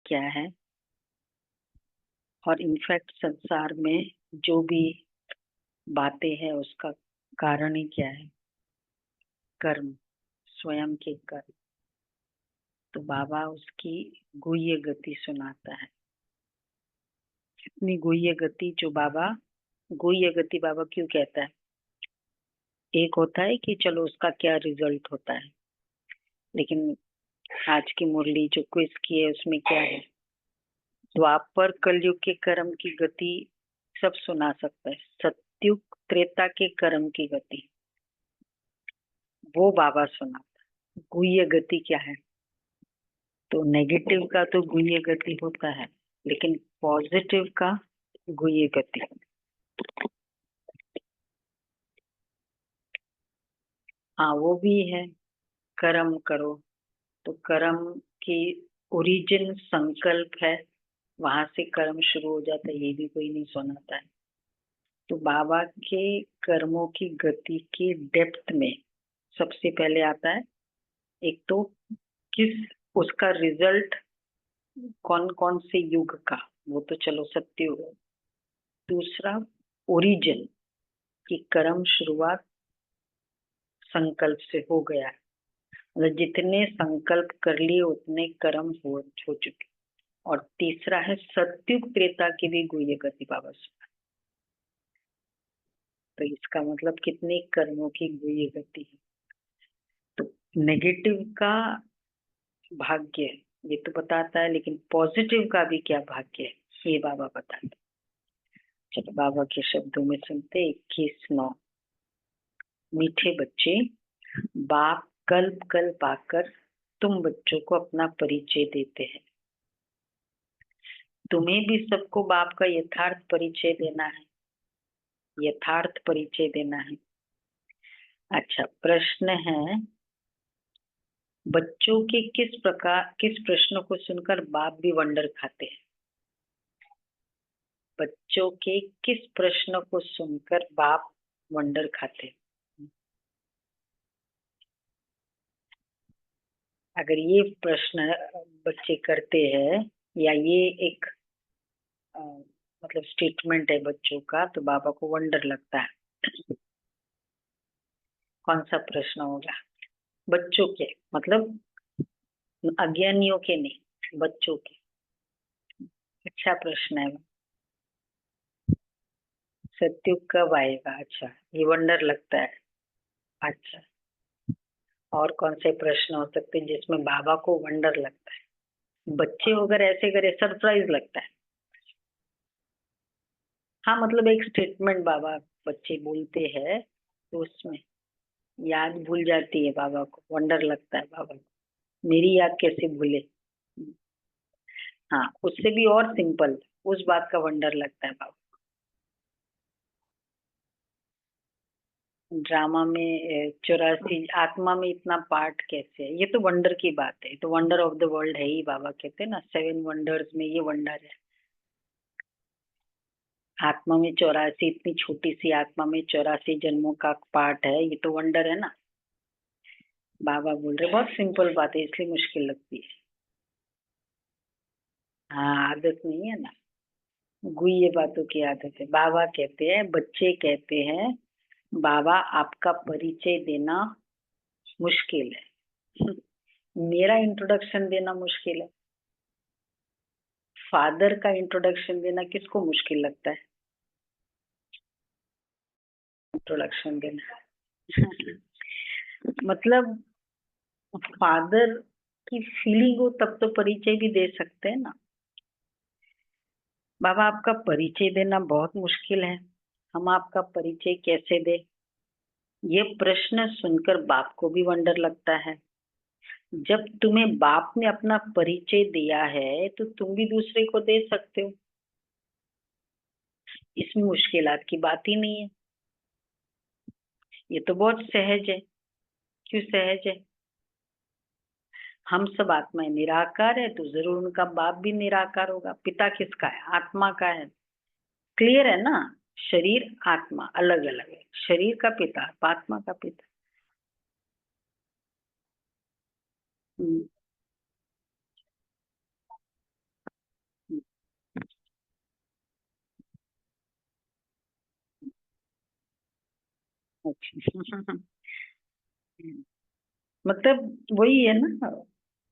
क्या है, और इनफैक्ट संसार में जो भी बातें हैं उसका कारण ही क्या है, कर्म, स्वयं के कर्म। तो बाबा उसकी गुह्य गति सुनाता है। इतनी गुह्य गति जो बाबा, गुह्य गति बाबा क्यों कहता है? एक होता है कि चलो उसका क्या रिजल्ट होता है, लेकिन आज की मुरली जो क्विज की है उसमें क्या है, द्वापर कलयुग के कर्म की गति सब सुना सकता है, सत्युग त्रेता के कर्म की गति वो बाबा सुनाता है। गुह्य गति क्या है? तो नेगेटिव का तो गुह्य गति होता है, लेकिन पॉजिटिव का गुह्य गति, हाँ वो भी है। कर्म करो, तो कर्म की ओरिजिन संकल्प है, वहां से कर्म शुरू हो जाता है, ये भी कोई नहीं सुनाता है। तो बाबा के कर्मों की गति के डेप्थ में सबसे पहले आता है, एक तो किस उसका रिजल्ट, कौन कौन से युग का, वो तो चलो सत्य हो। दूसरा ओरिजिन की कर्म शुरुआत संकल्प से हो गया है, मतलब जितने संकल्प कर लिए उतने कर्म हो चुके। और तीसरा है सत्युग त्रेता की भी गुह्य गति बाबा सुना। तो इसका मतलब कितने कर्मों की गुह्य गति है। तो नेगेटिव का भाग्य ये तो बताता है, लेकिन पॉजिटिव का भी क्या भाग्य है ये बाबा बताते। चलो बाबा के शब्दों में सुनते 21:9। मीठे बच्चे, बाप कल्प कल्प आकर तुम बच्चों को अपना परिचय देते हैं। तुम्हें भी सबको बाप का यथार्थ परिचय देना है, यथार्थ परिचय देना है। अच्छा प्रश्न है, बच्चों के किस प्रश्न को सुनकर बाप भी वंडर खाते हैं? बच्चों के किस प्रश्न को सुनकर बाप वंडर खाते हैं? अगर ये प्रश्न बच्चे करते हैं, या ये एक मतलब स्टेटमेंट है बच्चों का, तो बाबा को वंडर लगता है। कौन सा प्रश्न होगा? बच्चों के मतलब अज्ञानियों के नहीं, बच्चों के। अच्छा प्रश्न है। सत्युग कब आएगा? अच्छा ये वंडर लगता है। अच्छा और कौन से प्रश्न हो सकते हैं जिसमें बाबा को वंडर लगता है? बच्चे अगर ऐसे करे सरप्राइज लगता है। हाँ मतलब एक स्टेटमेंट बाबा बच्चे बोलते हैं तो उसमें याद भूल जाती है बाबा को, वंडर लगता है बाबा को, मेरी याद कैसे भूले। हाँ उससे भी और सिंपल, उस बात का वंडर लगता है बाबा। ड्रामा में 84 आत्मा में इतना पार्ट कैसे है, ये तो वंडर की बात है, तो वंडर ऑफ द वर्ल्ड है ही, बाबा कहते हैं ना 7 वंडर्स में ये वंडर है। आत्मा में 84, इतनी छोटी सी आत्मा में 84 जन्मों का पार्ट है, ये तो वंडर है ना। बाबा बोल रहे बहुत सिंपल बात है, इसलिए मुश्किल लगती है। हाँ आदत नहीं है ना, गुह्य बातों की आदत है। बाबा कहते हैं, बच्चे कहते हैं बाबा आपका परिचय देना मुश्किल है। मेरा इंट्रोडक्शन देना मुश्किल है। फादर का इंट्रोडक्शन देना किसको मुश्किल लगता है? इंट्रोडक्शन देना मतलब फादर की फीलिंग हो तब तो परिचय भी दे सकते हैं ना। बाबा आपका परिचय देना बहुत मुश्किल है, हम आपका परिचय कैसे दे? ये प्रश्न सुनकर बाप को भी वंडर लगता है। जब तुम्हें बाप ने अपना परिचय दिया है तो तुम भी दूसरे को दे सकते हो, इसमें मुश्किलात की बात ही नहीं है। ये तो बहुत सहज है। क्यों सहज है? हम सब आत्माएं निराकार है, तो जरूर उनका बाप भी निराकार होगा। पिता किसका है? आत्मा का है। क्लियर है ना? शरीर आत्मा अलग अलग है, शरीर का पिता आत्मा का पिता। हम्म, मतलब वही है ना,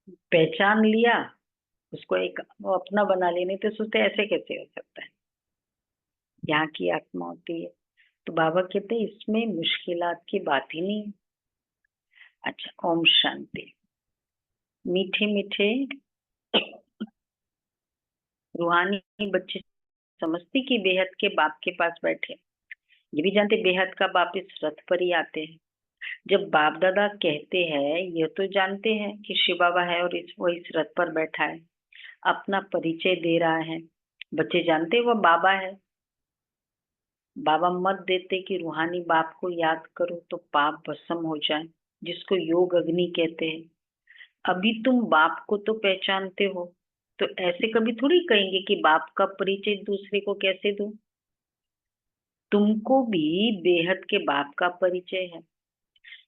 पहचान लिया, उसको एक वो अपना बना लेने, तो सोचते ऐसे कैसे हो सकता है, यहाँ की आत्मा होती है। तो बाबा कहते हैं इसमें मुश्किलात की बात ही नहीं है। अच्छा, ओम शांति। मीठे मीठे रूहानी बच्चे समझते कि बेहद के बाप के पास बैठे, ये भी जानते बेहद का बाप इस रथ पर ही आते हैं। जब बाप दादा कहते हैं, ये तो जानते हैं कि शिव बाबा है और वो इस रथ पर बैठा है, अपना परिचय दे रहा है। बच्चे जानते वो बाबा है। बाबा मत देते कि रूहानी बाप को याद करो तो पाप भस्म हो जाए, जिसको योग अग्नि कहते हैं। अभी तुम बाप को तो पहचानते हो, तो ऐसे कभी थोड़ी कहेंगे कि बाप का परिचय दूसरे को कैसे दूं। तुमको भी बेहद के बाप का परिचय है।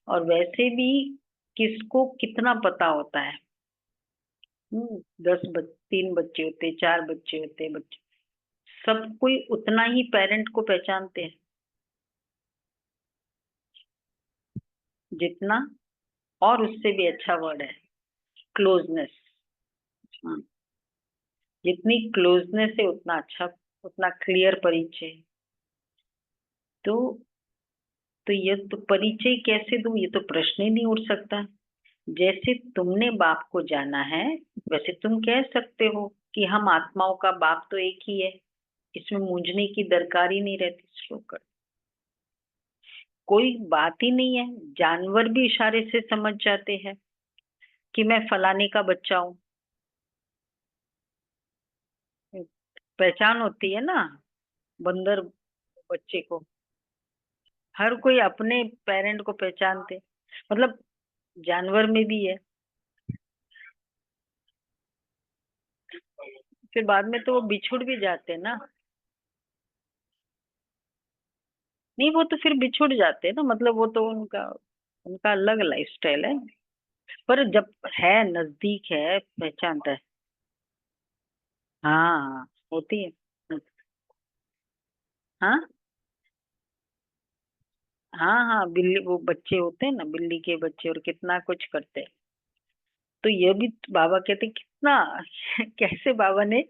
और वैसे भी किसको कितना पता होता है। 3 बच्चे होते, 4 बच्चे होते, बच्चे सब कोई उतना ही पेरेंट को पहचानते हैं जितना, और उससे भी अच्छा वर्ड है क्लोजनेस। जितनी क्लोजनेस है उतना अच्छा, उतना क्लियर परिचय। तो ये तो परिचय कैसे दूं, ये तो प्रश्न ही नहीं उठ सकता। जैसे तुमने बाप को जाना है, वैसे तुम कह सकते हो कि हम आत्माओं का बाप तो एक ही है। इसमें मूंझने की दरकार ही नहीं रहती। श्लोक कोई बात ही नहीं है। जानवर भी इशारे से समझ जाते हैं कि मैं फलाने का बच्चा हूँ। पहचान होती है ना, बंदर बच्चे को। हर कोई अपने पेरेंट को पहचानते, मतलब जानवर में भी है। फिर बाद में तो वो बिछुड़ भी जाते हैं ना। नहीं, वो तो फिर बिछुड़ जाते हैं ना, मतलब वो तो उनका उनका अलग लाइफ स्टाइल है। पर जब है नजदीक है पहचानता है। हाँ, होती है। हाँ हाँ हाँ, बिल्ली वो बच्चे होते हैं ना, बिल्ली के बच्चे, और कितना कुछ करते हैं। तो ये भी बाबा कहते हैं, कितना कैसे बाबा ने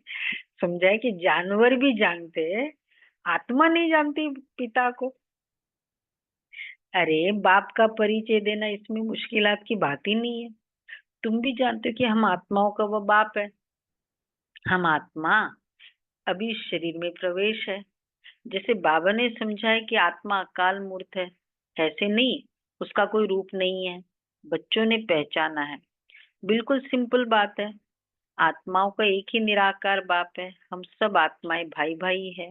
समझाया कि जानवर भी जानते हैं, आत्मा नहीं जानती पिता को। अरे बाप का परिचय देना इसमें मुश्किलात की बात ही नहीं है। तुम भी जानते हो कि हम आत्माओं का वो बाप है। हम आत्मा अभी शरीर में प्रवेश है। जैसे बाबा ने समझाया कि आत्मा अकाल मूर्त है, ऐसे नहीं, उसका कोई रूप नहीं है। बच्चों ने पहचाना है। बिल्कुल सिंपल बात है। आत्माओं का एक ही निराकार बाप है। हम सब आत्माएं भाई भाई है,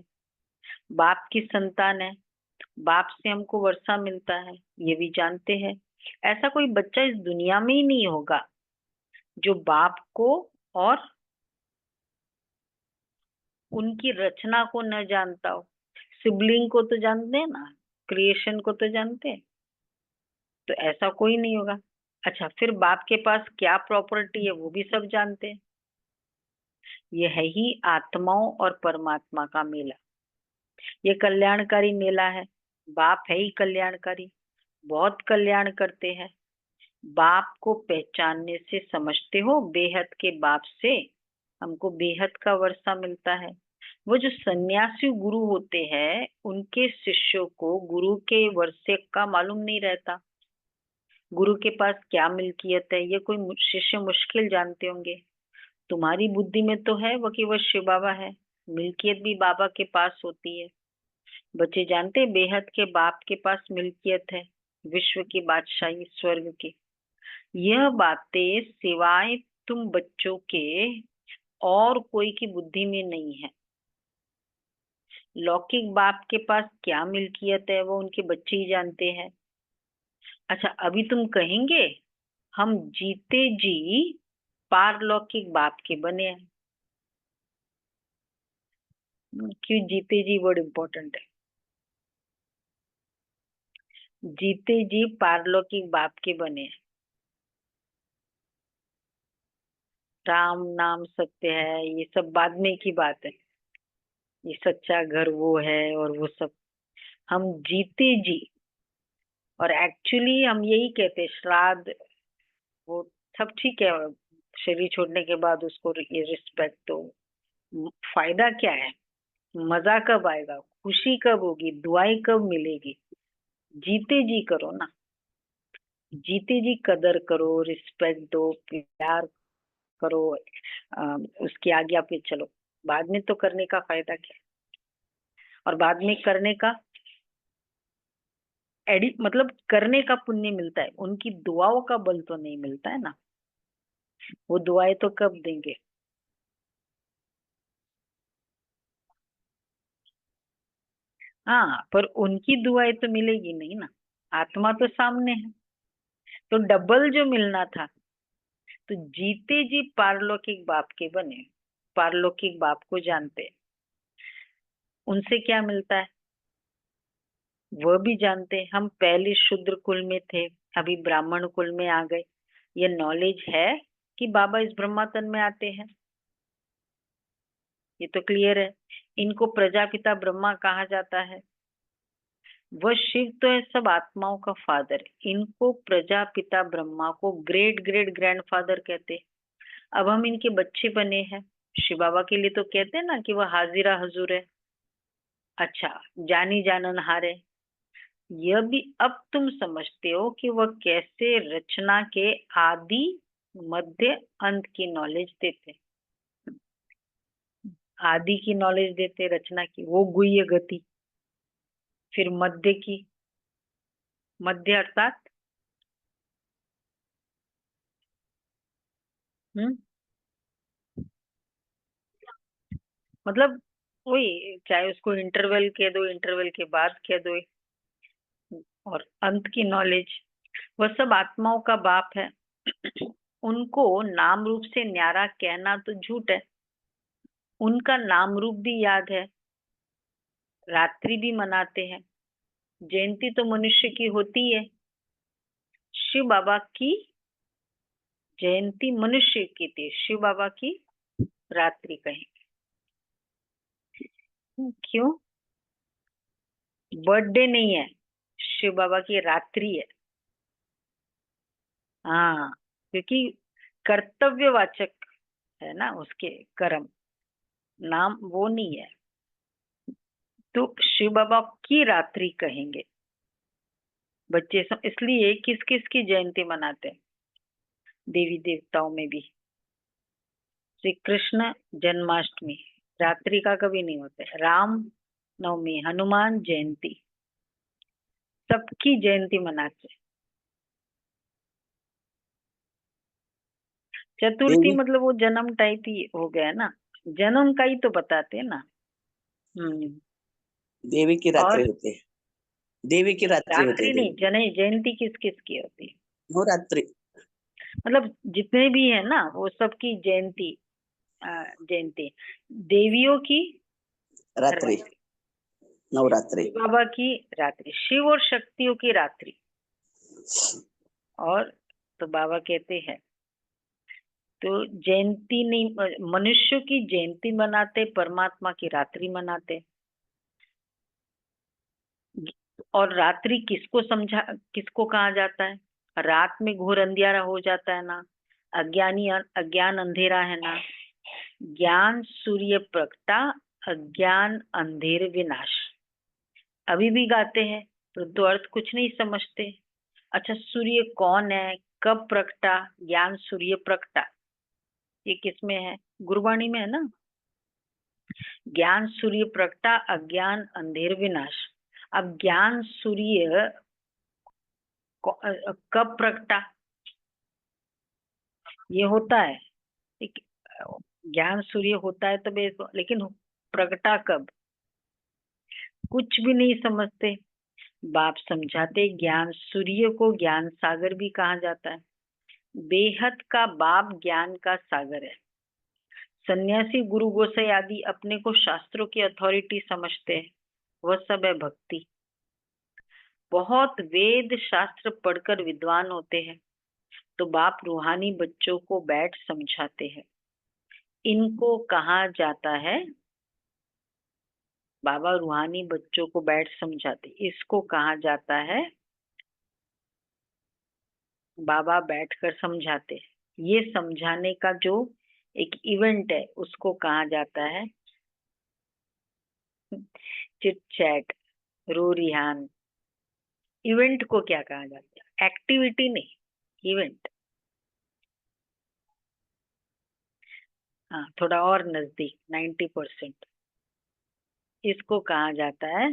बाप की संतान है। बाप से हमको वर्षा मिलता है, ये भी जानते हैं। ऐसा कोई बच्चा इस दुनिया में ही नहीं होगा जो बाप को और उनकी रचना को न जानता हो। सिबलिंग को तो जानते हैं ना, क्रिएशन को तो जानते हैं। तो ऐसा कोई नहीं होगा। अच्छा, फिर बाप के पास क्या प्रॉपर्टी है वो भी सब जानते हैं। यह है ही आत्माओं और परमात्मा का मेला। ये कल्याणकारी मेला है। बाप है ही कल्याणकारी, बहुत कल्याण करते हैं। बाप को पहचानने से समझते हो, बेहद के बाप से हमको बेहद का वर्षा मिलता है। वो जो सन्यासी गुरु होते हैं, उनके शिष्यों को गुरु के वर्षे का मालूम नहीं रहता। गुरु के पास क्या मिल्कियत है ये कोई शिष्य मुश्किल जानते होंगे। तुम्हारी बुद्धि में तो है वो कि वह शिव बाबा है। मिल्कियत भी बाबा के पास होती है। बच्चे जानते हैं बेहद के बाप के पास मिल्कियत है, विश्व की बादशाही, स्वर्ग की। यह बातें सिवाय तुम बच्चों के और कोई की बुद्धि में नहीं है। लौकिक बाप के पास क्या मिल्कियत है वो उनके बच्चे ही जानते हैं। अच्छा, अभी तुम कहेंगे हम जीते जी पारलौकिक बाप के बने हैं। क्यों जीते जी वर्ड इम्पोर्टेंट है। जीते जी पारलौकिक बाप के बने हैं। राम नाम सत्य है, ये सब बाद में की बात है। ये सच्चा घर वो है और वो सब। हम जीते जी और एक्चुअली हम यही कहते, श्राद्ध वो सब ठीक है, शरीर छोड़ने के बाद उसको ये रिस्पेक्ट दो, फायदा क्या है, मजा कब आएगा, खुशी कब होगी, दुआएं कब मिलेगी? जीते जी करो ना, जीते जी कदर करो, रिस्पेक्ट दो, प्यार करो, उसकी आज्ञा पे चलो। बाद में तो करने का फायदा क्या है? और बाद में करने का मतलब करने का पुण्य मिलता है, उनकी दुआओं का बल तो नहीं मिलता है ना। वो दुआएं तो कब देंगे? हाँ, पर उनकी दुआएं तो मिलेगी नहीं ना, आत्मा तो सामने है। तो डबल जो मिलना था, तो जीते जी पारलौकिक बाप के बने, पारलौकिक बाप को जानते, उनसे क्या मिलता है वह भी जानते। हम पहले शूद्र कुल में थे, अभी ब्राह्मण कुल में आ गए। ये नॉलेज है कि बाबा इस ब्रह्मातन में आते हैं, ये तो क्लियर है। इनको प्रजापिता ब्रह्मा कहा जाता है। वह शिव तो है सब आत्माओं का फादर, इनको प्रजापिता ब्रह्मा को ग्रेट ग्रेट ग्रैंडफादर कहते। अब हम इनके बच्चे बने हैं। शिव बाबा के लिए तो कहते हैं ना कि वह हाजिरा हजूर है, अच्छा, जानी जाननहार है। यह भी अब तुम समझते हो कि वह कैसे रचना के आदि मध्य अंत की नॉलेज देते, आदि की नॉलेज देते, रचना की वो गुह्य गति, फिर मध्य की, मध्य अर्थात हम्म, मतलब वही, चाहे उसको इंटरवल कह दो, इंटरवल के बाद कह दो, और अंत की नॉलेज, वह सब आत्माओं का बाप है। उनको नाम रूप से न्यारा कहना तो झूठ है, उनका नाम रूप भी याद है, रात्रि भी मनाते हैं। जयंती तो मनुष्य की होती है, शिव बाबा की जयंती मनुष्य की थी, शिव बाबा की रात्रि कहेंगे। क्यों? बर्थडे नहीं है, शिव बाबा की रात्रि है। हाँ, क्योंकि कर्तव्यवाचक है ना उसके कर्म, नाम वो नहीं है, तो शिव बाबा की रात्रि कहेंगे। बच्चे इसलिए किस किस की जयंती मनाते हैं? देवी देवताओं में भी श्री कृष्ण जन्माष्टमी रात्रि का कभी नहीं होता है, राम नवमी, हनुमान जयंती, सबकी जयंती मनाते हैं। चतुर्थी देवी मतलब वो जन्म टाइप ही हो गया ना, जन्म का ही तो बताते हैं ना। हम्म। देवी की रात्रि और होती है, देवी की रात्रि होती है, रात्रि नहीं, देवी जयंती किस किस की होती है? नवरात्रि। मतलब जितने भी है ना वो सबकी जयंती, जयंती, देवियों की रात्रि, रात्रि, नवरात्रि। शिव बाबा की रात्रि, शिव और शक्तियों की रात्रि। और तो बाबा कहते हैं, तो जयंती नहीं, मनुष्य की जयंती मनाते, परमात्मा की रात्रि मनाते। और रात्रि किसको समझा, किसको कहा जाता है? रात में घोर अंधियारा हो जाता है ना, अज्ञान अंधेरा है ना, ज्ञान सूर्य प्रगटा, अज्ञान अंधेर विनाश। अभी भी गाते हैं, परंतु अर्थ कुछ नहीं समझते। अच्छा, सूर्य कौन है, कब प्रगटा? ज्ञान सूर्य प्रगटा, ये किसमें है? गुरबाणी में है ना, ज्ञान सूर्य प्रगटा, अज्ञान अंधेर विनाश। अब ज्ञान सूर्य कब प्रगटा? ये होता है, ठीक, ज्ञान सूर्य होता है तब लेकिन प्रगटा कब? कुछ भी नहीं समझते। बाप समझाते, ज्ञान सूर्य को ज्ञान सागर भी कहा जाता है, बेहद का बाप ज्ञान का सागर है। सन्यासी गुरु गोसाई आदि अपने को शास्त्रों की अथॉरिटी समझते हैं, वह सब है भक्ति। बहुत वेद शास्त्र पढ़कर विद्वान होते हैं, तो बाप रूहानी बच्चों को बैठ समझाते हैं। इनको कहा जाता है, बाबा रूहानी बच्चों को बैठ समझाते, इसको कहा जाता है बाबा बैठकर समझाते हैं। ये समझाने का जो एक इवेंट है उसको कहा जाता है चिट चैट, रो रिहान। इवेंट को क्या कहा जाता है? एक्टिविटी नहीं, इवेंट। हाँ, थोड़ा और नजदीक, 90%। इसको कहा जाता है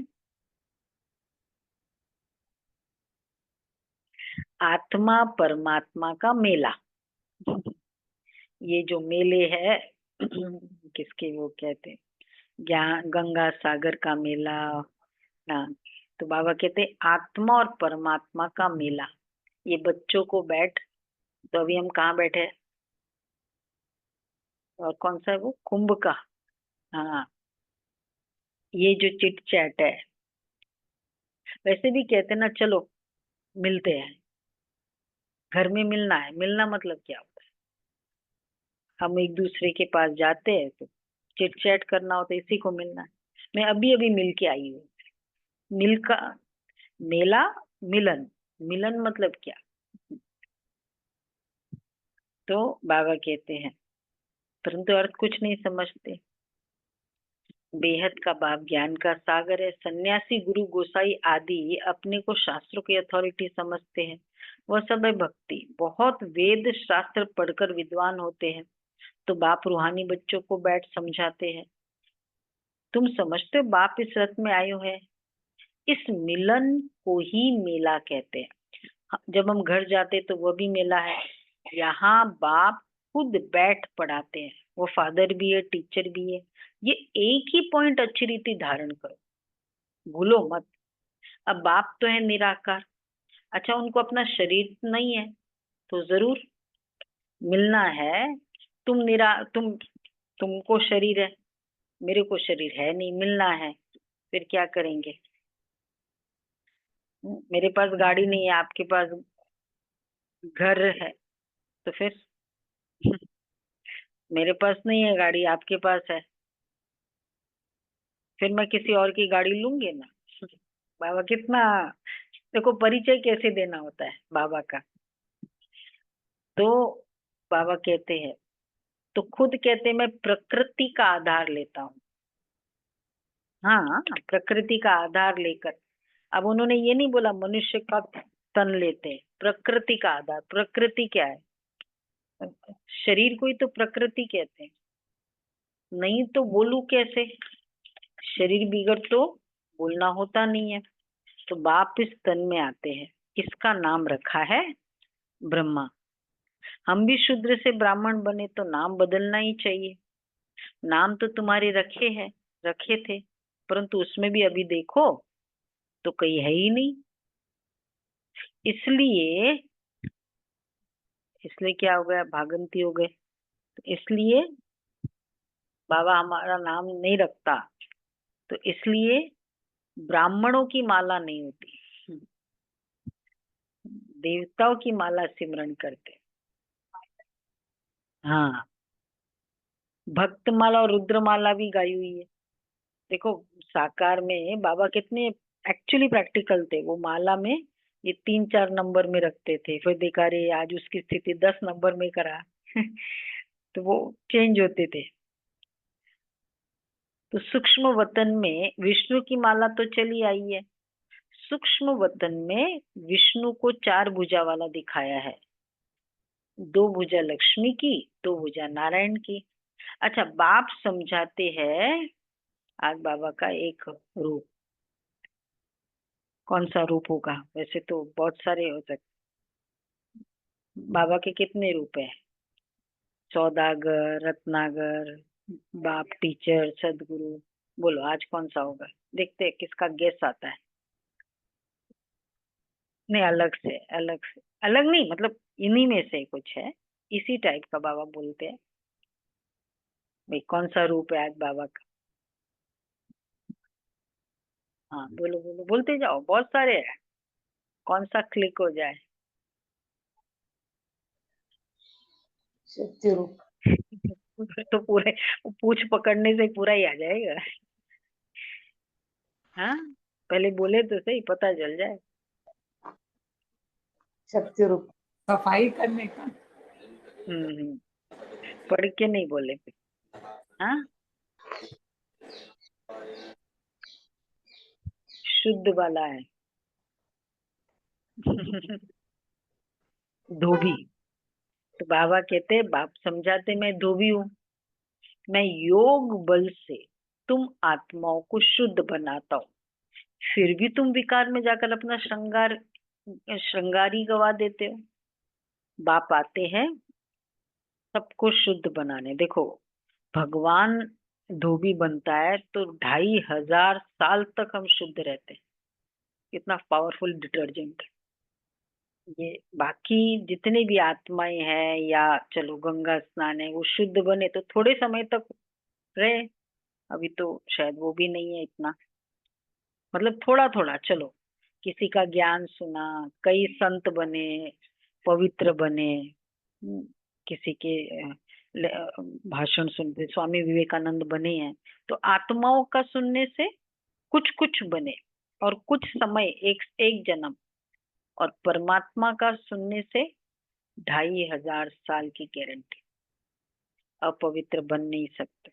आत्मा परमात्मा का मेला। ये जो मेले है किसके वो कहते हैं, गंगा सागर का मेला। हाँ, तो बाबा कहते हैं आत्मा और परमात्मा का मेला। ये बच्चों को बैठ, तो अभी हम कहाँ बैठे हैं? और कौन सा है वो, कुंभ का। हाँ, ये जो चिट चैट है, वैसे भी कहते हैं ना, चलो मिलते हैं। घर में मिलना है, मिलना मतलब क्या होता है? हम एक दूसरे के पास जाते हैं तो चिट चैट करना होता है, इसी को मिलना है। मैं अभी अभी मिल के आई हूँ। मिल का मेला, मिलन। मिलन मतलब क्या? तो बाबा कहते हैं, परंतु अर्थ कुछ नहीं समझते। बेहद का बाप ज्ञान का सागर है। सन्यासी, गुरु, गोसाई आदि अपने को शास्त्रों की अथॉरिटी समझते हैं। वह सब है भक्ति। बहुत वेद शास्त्र पढ़कर विद्वान होते हैं, तो बाप रूहानी बच्चों को बैठ समझाते हैं। तुम समझते हो बाप इस रथ में आए हुए हैं। इस मिलन को ही मेला कहते हैं। जब हम घर जाते तो वह भी मेला है। यहाँ बाप खुद बैठ पढ़ाते हैं। वो फादर भी है, टीचर भी है। ये एक ही पॉइंट अच्छी रीति धारण करो, भूलो मत। अब बाप तो है निराकार। अच्छा, उनको अपना शरीर नहीं है, तो जरूर मिलना है। तुमको शरीर है, मेरे को शरीर है नहीं, मिलना है। फिर क्या करेंगे? मेरे पास गाड़ी नहीं है, आपके पास घर है, तो फिर मेरे पास नहीं है गाड़ी, आपके पास है, फिर मैं किसी और की गाड़ी लूंगी ना। बाबा कितना, देखो परिचय कैसे देना होता है बाबा का। तो बाबा कहते हैं, तो खुद कहते हैं, मैं प्रकृति का आधार लेता हूँ। हाँ, प्रकृति का आधार लेकर। अब उन्होंने ये नहीं बोला मनुष्य का तन लेते हैं। प्रकृति का आधार, प्रकृति क्या है? शरीर को ही तो प्रकृति कहते हैं। नहीं तो बोलू कैसे? शरीर बिगड़ तो बोलना होता नहीं है। तो बाप इस तन में आते हैं। इसका नाम रखा है ब्रह्मा। हम भी शूद्र से ब्राह्मण बने तो नाम बदलना ही चाहिए। नाम तो तुम्हारे रखे थे, परंतु उसमें भी अभी देखो तो कहीं है ही नहीं। इसलिए इसलिए क्या हो गया, भागंती हो गए। तो इसलिए बाबा हमारा नाम नहीं रखता। तो इसलिए ब्राह्मणों की माला नहीं होती, देवताओं की माला सिमरन करते। हाँ, भक्त माला और रुद्र माला भी गाई हुई है। देखो, साकार में बाबा कितने एक्चुअली प्रैक्टिकल थे। वो माला में ये 3-4 नंबर में रखते थे, फिर देखा रे आज उसकी स्थिति 10 नंबर में करा। तो वो चेंज होते थे। तो सूक्ष्म वतन में विष्णु की माला तो चली आई है। सूक्ष्म वतन में विष्णु को 4 भुजा वाला दिखाया है। 2 भुजा लक्ष्मी की, 2 भुजा नारायण की। अच्छा, बाप समझाते हैं आज बाबा का एक रूप। कौन सा रूप होगा? वैसे तो बहुत सारे हो सकते। बाबा के कितने रूप है? सौदागर, रत्नागर, बाप, टीचर, सदगुरु। बोलो आज कौन सा होगा? देखते हैं किसका गेस आता है। नहीं, अलग नहीं, मतलब इन्हीं में से कुछ है। इसी टाइप का बाबा बोलते हैं। भाई कौन सा रूप है आज बाबा का? हाँ, बोलो बोलो, बोलते जाओ, बहुत सारे हैं। कौन सा क्लिक हो जाए? शक्ति रूप। तो पूरे पूछ पकड़ने से पूरा ही आ जाएगा। हाँ, पहले बोले तो सही, पता चल जाए। शक्ति रूप। सफाई करने का। पढ़ के नहीं बोले फिर। हाँ, शुद्ध वाला है। धोबी। तो बाबा कहते, बाप समझाते, मैं धोबी हूँ, मैं योग बल से तुम आत्माओं को शुद्ध बनाता हूँ, फिर भी तुम विकार में जाकर अपना श्रृंगारी गवा देते हो। बाप आते हैं सबको शुद्ध बनाने। देखो, भगवान धोबी बनता है तो 2500 साल तक हम शुद्ध रहते हैं। कितना पावरफुल डिटर्जेंट है ये। बाकी जितने भी आत्माएं हैं, या चलो गंगा स्नान है, वो शुद्ध बने तो थोड़े समय तक रहे। अभी तो शायद वो भी नहीं है इतना, मतलब थोड़ा थोड़ा चलो। किसी का ज्ञान सुना, कई संत बने, पवित्र बने। किसी के भाषण सुनते, स्वामी विवेकानंद बने हैं, तो आत्माओं का सुनने से कुछ कुछ बने, और कुछ समय, एक एक जन्म। और परमात्मा का सुनने से 2500 साल की गारंटी। अपवित्र बन नहीं सकते।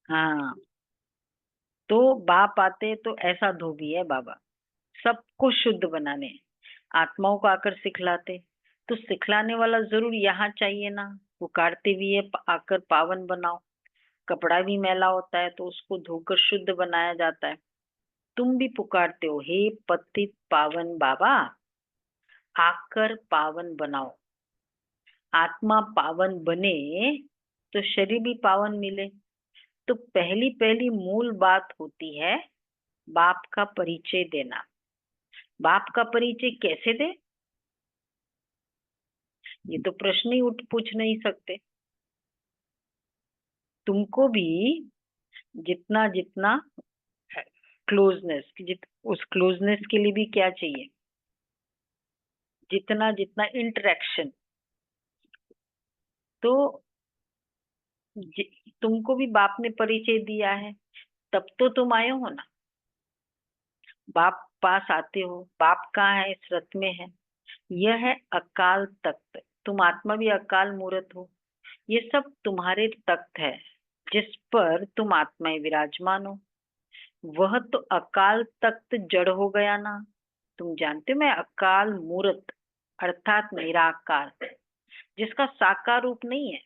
हाँ, तो बाप आते तो ऐसा धोबी है बाबा, सबको शुद्ध बनाने। आत्माओं को आकर सिखलाते, तो सिखलाने वाला जरूर यहाँ चाहिए ना। पुकारते भी है, आकर पावन बनाओ। कपड़ा भी मैला होता है तो उसको धोकर शुद्ध बनाया जाता है। तुम भी पुकारते हो, हे पतित पावन बाबा, आकर पावन बनाओ। आत्मा पावन बने तो शरीर भी पावन मिले। तो पहली पहली मूल बात होती है बाप का परिचय देना। बाप का परिचय कैसे दे, ये तो प्रश्न ही पूछ नहीं सकते। तुमको भी जितना जितना क्लोजनेस, उस क्लोजनेस के लिए भी क्या चाहिए, जितना जितना इंटरेक्शन। तो तुमको भी बाप ने परिचय दिया है, तब तो तुम आए हो ना। बाप पास आते हो। बाप कहाँ है, इस रथ में है। यह है अकाल तख्त। तुम आत्मा भी अकाल मूर्त हो। ये सब तुम्हारे तख्त है जिस पर तुम आत्माएं विराजमान हो। वह तो अकाल तख्त जड़ हो गया ना। तुम जानते हो मैं अकाल मूर्त अर्थात निराकार, जिसका साकार रूप नहीं है।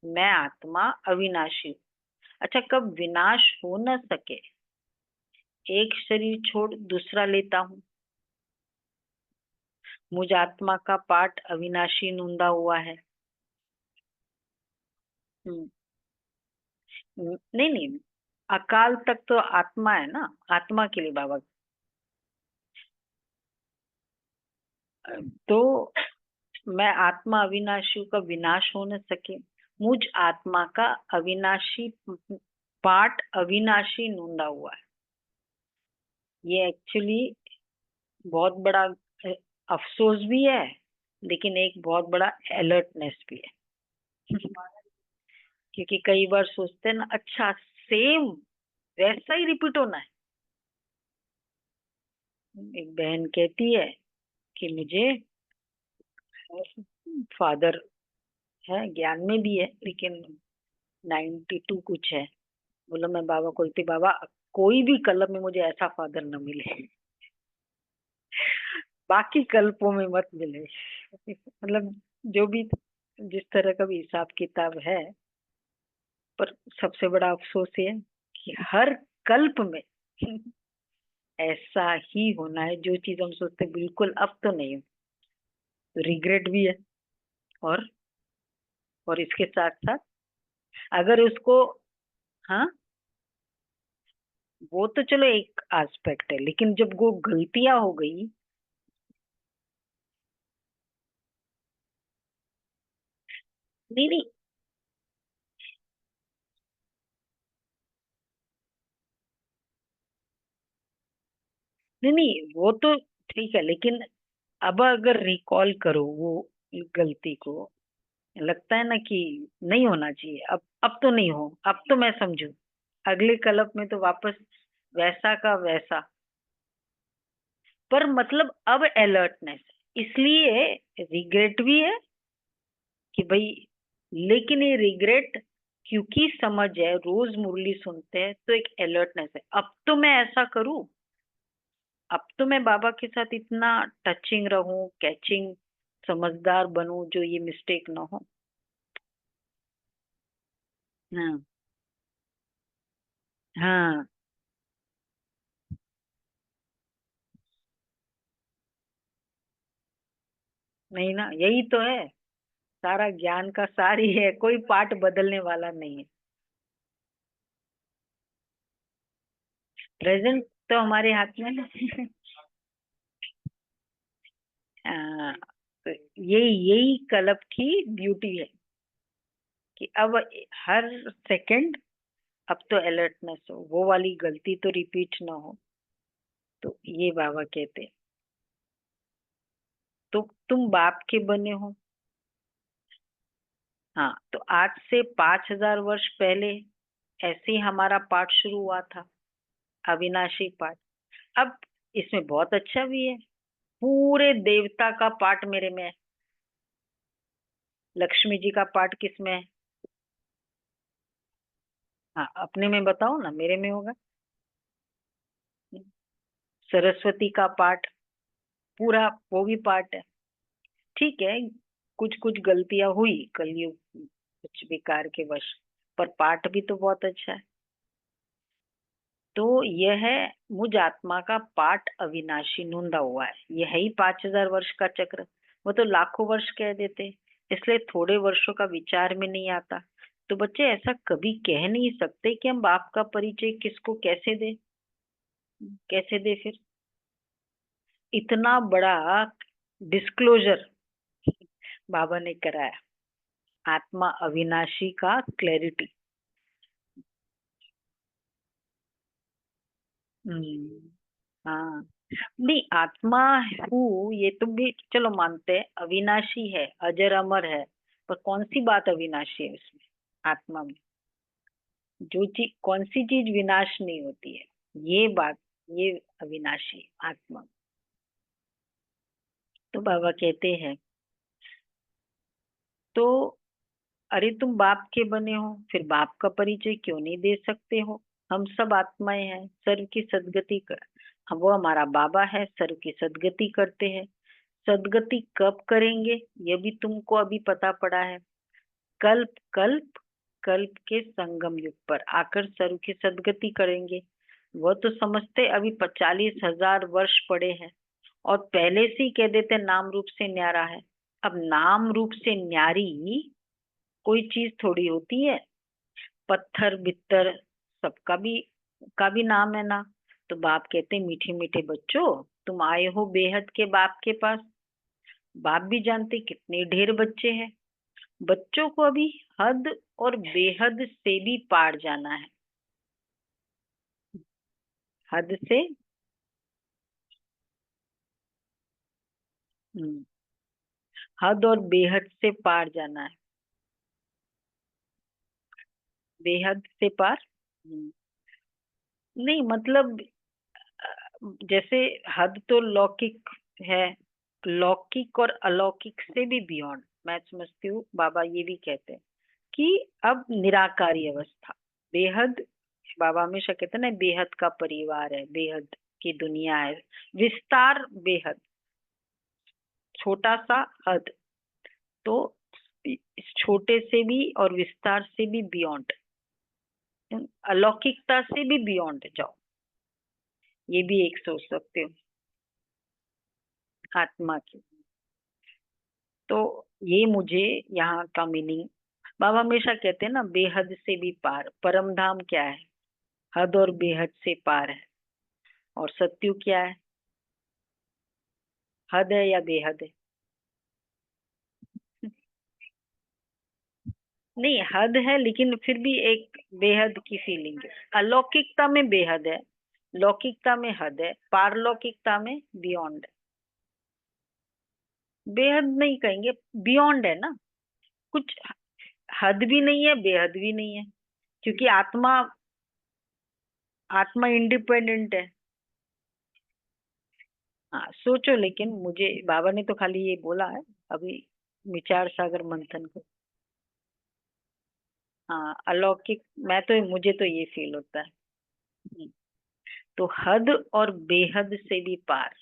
मैं आत्मा अविनाशी। अच्छा, कब विनाश हो न सके, एक शरीर छोड़ दूसरा लेता हूँ। मुझ आत्मा का पाठ अविनाशी नूंदा हुआ है। नहीं नहीं, अकाल तक तो आत्मा है ना, आत्मा के लिए बाबा। तो मैं आत्मा अविनाशी का विनाश हो न सके, मुझ आत्मा का अविनाशी पाठ अविनाशी नूंदा हुआ है। ये एक्चुअली बहुत बड़ा अफसोस भी है, लेकिन एक बहुत बड़ा अलर्टनेस भी है। क्योंकि कई बार सोचते हैं ना, अच्छा सेम वैसा ही रिपीट होना है। एक बहन कहती है कि मुझे फादर है, ज्ञान में भी है, लेकिन 92 कुछ है। बोला, मैं बाबा को बोलती, बाबा कोई भी कल्प में मुझे ऐसा फादर न मिले, बाकी कल्पों में मत मिले। मतलब जो भी जिस तरह का भी हिसाब किताब है, पर सबसे बड़ा अफसोस ये है कि हर कल्प में ऐसा ही होना है। जो चीज हम सोचते बिल्कुल अब तो नहीं हो, रिग्रेट भी है। और इसके साथ साथ अगर उसको, हाँ, वो तो चलो एक एस्पेक्ट है, लेकिन जब वो गलतियां हो गई, नहीं नहीं नहीं नहीं, वो तो ठीक है, लेकिन अब अगर रिकॉल करो वो गलती को, लगता है ना कि नहीं होना चाहिए। अब तो नहीं हो, अब तो मैं समझू, अगले कल्प में तो वापस वैसा का वैसा। पर मतलब अब अलर्टनेस, इसलिए रिग्रेट भी है कि भाई, लेकिन ये रिग्रेट क्योंकि समझ है, रोज मुरली सुनते हैं तो एक अलर्टनेस है, अब तो मैं ऐसा करूं, अब तो मैं बाबा के साथ इतना टचिंग रहूं, कैचिंग, समझदार बनूं, जो ये मिस्टेक ना हो। हाँ हाँ, नहीं ना, यही तो है, सारा ज्ञान का सार ही है, कोई पार्ट बदलने वाला नहीं है। प्रेजेंट तो हमारे हाथ में है। हाँ, तो यही यही कल्प की ब्यूटी है कि अब हर सेकंड, अब तो अलर्टनेस हो, वो वाली गलती तो रिपीट ना हो। तो ये बाबा कहते हैं, तो तुम बाप के बने हो। हाँ, तो आज से 5,000 वर्ष पहले ऐसे ही हमारा पाठ शुरू हुआ था, अविनाशी पाठ। अब इसमें बहुत अच्छा भी है, पूरे देवता का पाठ मेरे में है। लक्ष्मी जी का पाठ किसमें है? हाँ, अपने में बताओ ना, मेरे में होगा। सरस्वती का पाठ पूरा, वो भी पाठ है। ठीक है, कुछ कुछ गलतियां हुई कलयुग, कुछ विकार के वश, पर पाठ भी तो बहुत अच्छा है। तो यह है मुझ आत्मा का पाठ, अविनाशी नूंदा हुआ है, यह ही 5,000 वर्ष का चक्र। वो तो लाखों वर्ष कह देते, इसलिए थोड़े वर्षों का विचार में नहीं आता। तो बच्चे ऐसा कभी कह नहीं सकते कि हम बाप का परिचय किसको कैसे दे, कैसे दे फिर, इतना बड़ा डिस्क्लोजर बाबा ने कराया, आत्मा अविनाशी का क्लैरिटी। हाँ, नहीं, आत्मा हूँ ये तो भी चलो मानते हैं, अविनाशी है, अजर अमर है, पर कौन सी बात अविनाशी है उसमें, आत्मा में? जो चीज, कौन सी चीज विनाश नहीं होती है, ये बात, ये अविनाशी है, आत्मा। तो बाबा कहते हैं, तो अरे तुम बाप के बने हो, फिर बाप का परिचय क्यों नहीं दे सकते हो? हम सब आत्माएं हैं, सर्व की सदगति कर, हम, वो हमारा बाबा है, सर्व की सदगति करते हैं। सदगति कब करेंगे, ये भी तुमको अभी पता पड़ा है, कल्प कल्प कल्प के संगम युग पर आकर सर्व की सदगति करेंगे। वो तो समझते अभी 40,000 वर्ष पड़े हैं, और पहले से ही कह देते नाम रूप से न्यारा है। अब नाम रूप से न्यारी कोई चीज थोड़ी होती है, पत्थर बित्तर सबका भी, का भी नाम है ना। तो बाप कहते मीठे मीठे बच्चों, तुम आए हो बेहद के बाप के पास। बाप भी जानते कितने ढेर बच्चे हैं, बच्चों को अभी हद और बेहद से भी पार जाना है। हद से, हम्म, हद और बेहद से पार जाना है, बेहद से पार। नहीं मतलब, जैसे हद तो लौकिक है, लौकिक और अलौकिक से भी बियॉन्ड, मैं समझती हूँ बाबा ये भी कहते हैं कि अब निराकारी अवस्था, बेहद। बाबा हमेशा कहते हैं ना, बेहद का परिवार है, बेहद की दुनिया है, विस्तार बेहद, छोटा सा हद। तो इस छोटे से भी और विस्तार से भी बियॉन्ड, अलौकिकता से भी बियॉन्ड जाओ, ये भी एक सोच सकते हो आत्मा की। तो ये मुझे यहाँ का मीनिंग, बाबा हमेशा कहते हैं ना, बेहद से भी पार, परम धाम क्या है? हद और बेहद से पार है। और सत्यु क्या है? हद है या बेहद है? नहीं, हद है लेकिन फिर भी एक बेहद की फीलिंग है, अलौकिकता में बेहद है, लौकिकता में हद है, पारलौकिकता में बियॉन्ड है। बेहद नहीं कहेंगे, बियॉन्ड है ना, कुछ हद भी नहीं है, बेहद भी नहीं है, क्योंकि आत्मा, आत्मा इंडिपेंडेंट है। हाँ सोचो, लेकिन मुझे बाबा ने तो खाली ये बोला है अभी, विचार सागर मंथन को। हाँ अलौकिक, मैं तो मुझे तो ये फील होता है। हम्म, तो हद और बेहद से भी पार,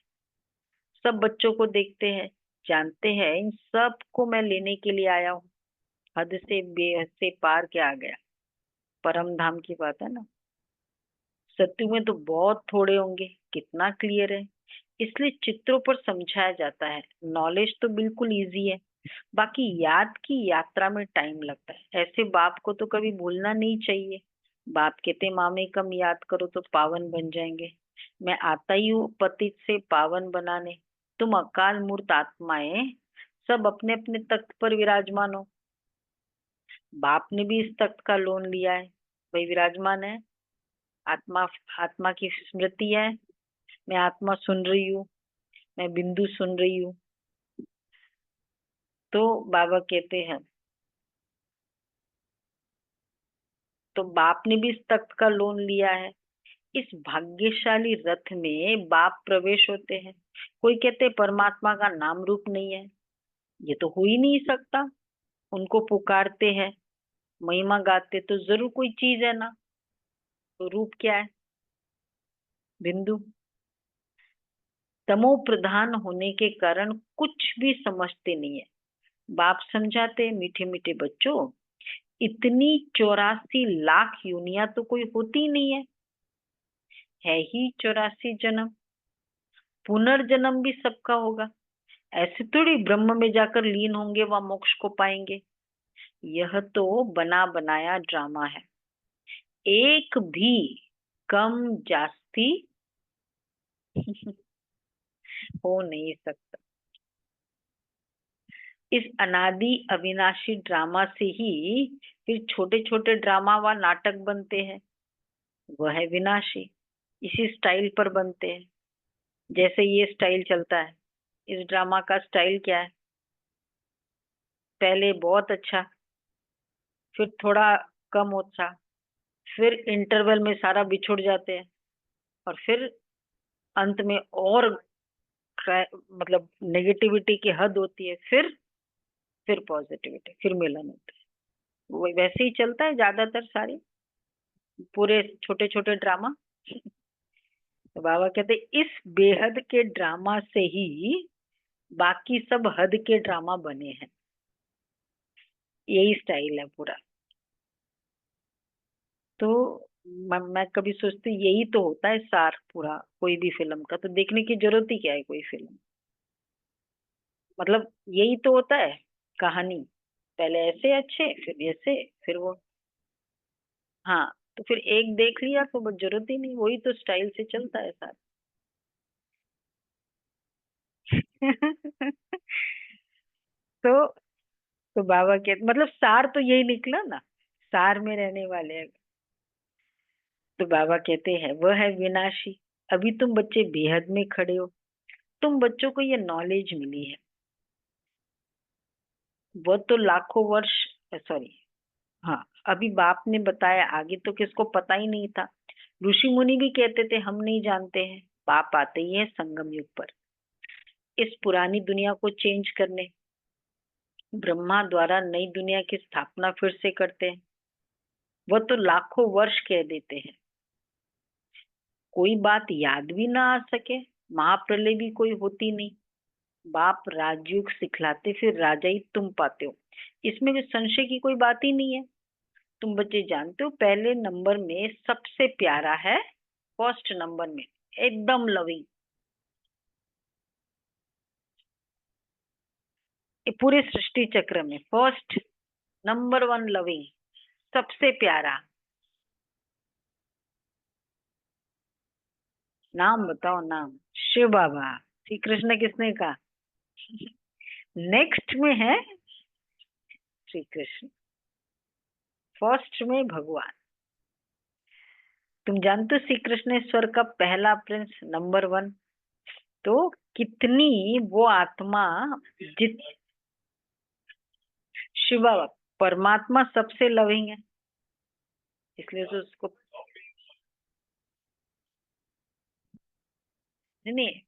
सब बच्चों को देखते हैं, जानते हैं, इन सब को मैं लेने के लिए आया हूँ। हद से बेहद से पार क्या आ गया, परम धाम की बात है ना। सत्य में तो बहुत थोड़े होंगे, कितना क्लियर है, इसलिए चित्रों पर समझाया जाता है। नॉलेज तो बिल्कुल इजी है, बाकी याद की यात्रा में टाइम लगता है। ऐसे बाप को तो कभी भूलना नहीं चाहिए। बाप कहते मामे कम याद करो तो पावन बन जाएंगे। मैं आता ही हूँ पतित से पावन बनाने। तुम अकाल मूर्त आत्माएं सब अपने अपने तख्त पर विराजमान हो। बाप ने भी इस तख्त का लोन लिया है, वही विराजमान है। आत्मा, आत्मा की स्मृति है। मैं आत्मा सुन रही हूँ, मैं बिंदु सुन रही हूँ। तो बाबा कहते हैं, तो बाप ने भी इस तख्त का लोन लिया है। इस भाग्यशाली रथ में बाप प्रवेश होते हैं। कोई कहते परमात्मा का नाम रूप नहीं है, ये तो हो ही नहीं सकता। उनको पुकारते हैं, महिमा गाते, तो जरूर कोई चीज है ना। तो रूप क्या है? बिंदु। तमो प्रधान होने के कारण कुछ भी समझते नहीं है। बाप समझाते, मीठे मीठे बच्चों, इतनी 84 लाख योनियां तो कोई होती नहीं है ही 84 जन्म। पुनर्जन्म भी सबका होगा। ऐसे थोड़ी ब्रह्म में जाकर लीन होंगे व मोक्ष को पाएंगे। यह तो बना बनाया ड्रामा है, एक भी कम जास्ती हो नहीं सकता। इस अनादि अविनाशी ड्रामा से ही फिर छोटे छोटे ड्रामा व नाटक बनते हैं। वह है विनाशी, इसी स्टाइल पर बनते हैं। जैसे ये स्टाइल चलता है, इस ड्रामा का स्टाइल क्या है? पहले बहुत अच्छा, फिर थोड़ा कम अच्छा, फिर इंटरवल में सारा बिछुड़ जाते हैं, और फिर अंत में और मतलब नेगेटिविटी की हद होती है, फिर पॉजिटिविटी, फिर मिलन होता है। वो वैसे ही चलता है ज्यादातर सारे पूरे छोटे छोटे ड्रामा। तो बाबा कहते इस बेहद के ड्रामा से ही बाकी सब हद के ड्रामा बने हैं। यही स्टाइल है पूरा। तो मैं कभी सोचती यही तो होता है सार पूरा कोई भी फिल्म का, तो देखने की जरूरत ही क्या है कोई फिल्म। मतलब यही तो होता है कहानी, पहले ऐसे अच्छे, फिर ऐसे, फिर वो। हाँ, तो फिर एक देख लिया तो बस जरूरत ही नहीं, वही तो स्टाइल से चलता है सारा। तो तो बाबा के मतलब सार तो यही निकला ना, सार में रहने वाले हैं। तो बाबा कहते हैं वह है विनाशी। अभी तुम बच्चे बेहद में खड़े हो, तुम बच्चों को ये नॉलेज मिली है। वो तो लाखों वर्ष, सॉरी, हाँ, अभी बाप ने बताया, आगे तो किसको पता ही नहीं था। ऋषि मुनि भी कहते थे हम नहीं जानते हैं। बाप आते ही है संगम युग पर, इस पुरानी दुनिया को चेंज करने। ब्रह्मा द्वारा नई दुनिया की स्थापना फिर से करते हैं। वो तो लाखों वर्ष कह देते हैं, कोई बात याद भी ना आ सके। महाप्रलय भी कोई होती नहीं। बाप राजयोग सिखलाते, फिर राजा ही तुम पाते हो। इसमें भी संशय की कोई बात ही नहीं है। तुम बच्चे जानते हो पहले नंबर में सबसे प्यारा है, फर्स्ट नंबर में एकदम लविंग। ये पूरे सृष्टि चक्र में फर्स्ट, नंबर वन लविंग, सबसे प्यारा। नाम बताओ नाम। शिव बाबा। श्री कृष्ण किसने कहा? नेक्स्ट में है श्री कृष्ण, फर्स्ट में भगवान। तुम जानते हो श्री कृष्ण ईश्वर का पहला प्रिंस, नंबर वन। तो कितनी वो आत्मा, जित शिव बाबा परमात्मा सबसे लविंग है, इसलिए तो उसको, नहीं नहीं,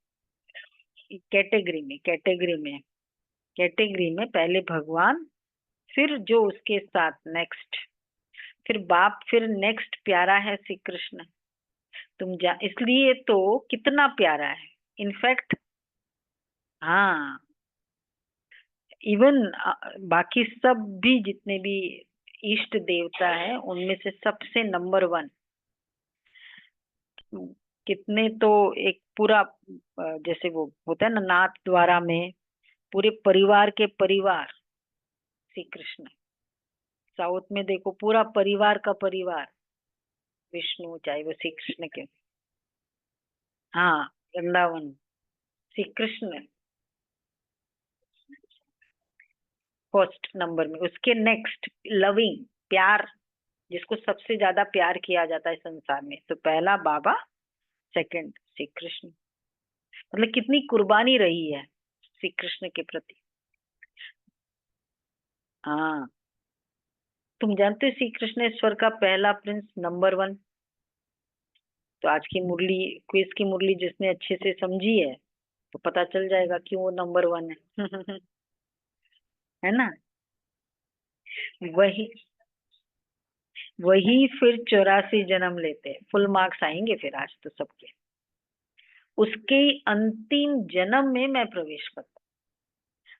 कैटेगरी में पहले भगवान, फिर जो उसके साथ नेक्स्ट, फिर बाप, फिर नेक्स्ट प्यारा है श्री कृष्ण। इसलिए तो कितना प्यारा है इनफैक्ट। हाँ, इवन बाकी सब भी जितने भी इष्ट देवता है उनमें से सबसे नंबर 1। कितने तो एक पूरा जैसे वो होता है ना नाथ द्वारा में, पूरे परिवार के परिवार श्री कृष्ण। साउथ में देखो पूरा परिवार का परिवार विष्णु, चाहे वो श्री कृष्ण के। हाँ, वृंदावन श्री कृष्ण फर्स्ट नंबर में, उसके नेक्स्ट लविंग प्यार, जिसको सबसे ज्यादा प्यार किया जाता है संसार में, तो पहला बाबा, सेकंड श्री कृष्ण। मतलब कितनी कुर्बानी रही है श्री कृष्ण के प्रति। हाँ, तुम जानते हो श्री कृष्णेश्वर का पहला प्रिंस नंबर 1। तो आज की मुरली, क्विज की मुरली जिसने अच्छे से समझी है तो पता चल जाएगा क्यों वो नंबर 1 है। है ना। वही वही फिर 84 जन्म लेते हैं, फुल मार्क्स आएंगे फिर आज तो सबके। उसके अंतिम जन्म में मैं प्रवेश करता।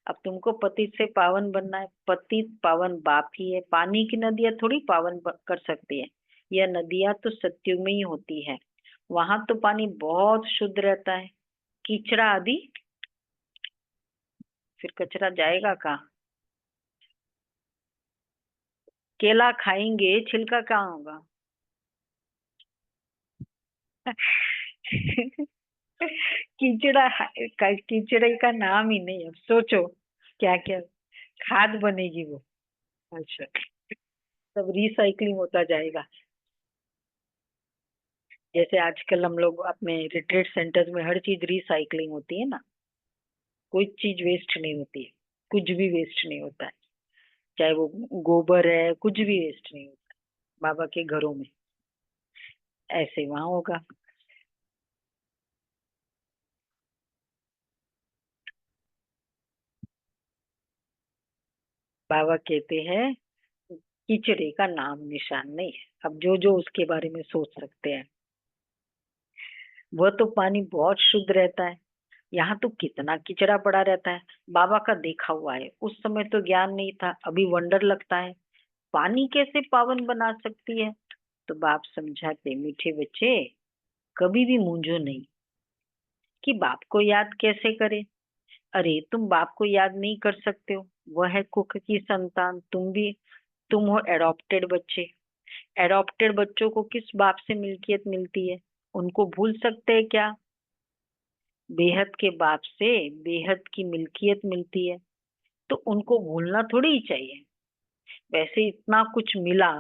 अब तुमको पतित से पावन बनना है, पतित पावन बाप ही है। पानी की नदियां थोड़ी पावन कर सकती है। यह नदियां तो सत्युग में ही होती है, वहां तो पानी बहुत शुद्ध रहता है। कीचड़ा आदि, फिर कचरा जाएगा कहाँ। केला खाएंगे, छिलका कहाँ होगा। कीचड़े का नाम ही नहीं। अब सोचो क्या क्या खाद बनेगी वो। अच्छा, सब रिसाइकलिंग होता जाएगा। जैसे आजकल हम लोग अपने रिट्रीट सेंटर्स में हर चीज रिसाइकलिंग होती है ना, कोई चीज वेस्ट नहीं होती है, कुछ भी वेस्ट नहीं होता है। चाहे वो गोबर है, कुछ भी वेस्ट नहीं होता है बाबा के घरों में। ऐसे वहां होगा। बाबा कहते हैं कीचड़े का नाम निशान नहीं है। अब जो जो उसके बारे में सोच सकते हैं। वह तो पानी बहुत शुद्ध रहता है, यहाँ तो कितना कीचड़ा पड़ा रहता है। बाबा का देखा हुआ है, उस समय तो ज्ञान नहीं था, अभी वंडर लगता है पानी कैसे पावन बना सकती है। तो बाप समझाते, मीठे बच्चे कभी भी मूंझो नहीं कि बाप को याद कैसे करे। अरे तुम बाप को याद नहीं कर सकते हो, वह है कुक की संतान, तुम भी। तुम हो एडॉप्टेड बच्चे। एडॉप्टेड बच्चों को किस बाप से मिल्कियत मिलती है, उनको भूल सकते हैं क्या। बेहद के बाप से बेहद की मिल्कियत मिलती है, तो उनको भूलना थोड़ी ही चाहिए। वैसे इतना कुछ मिला,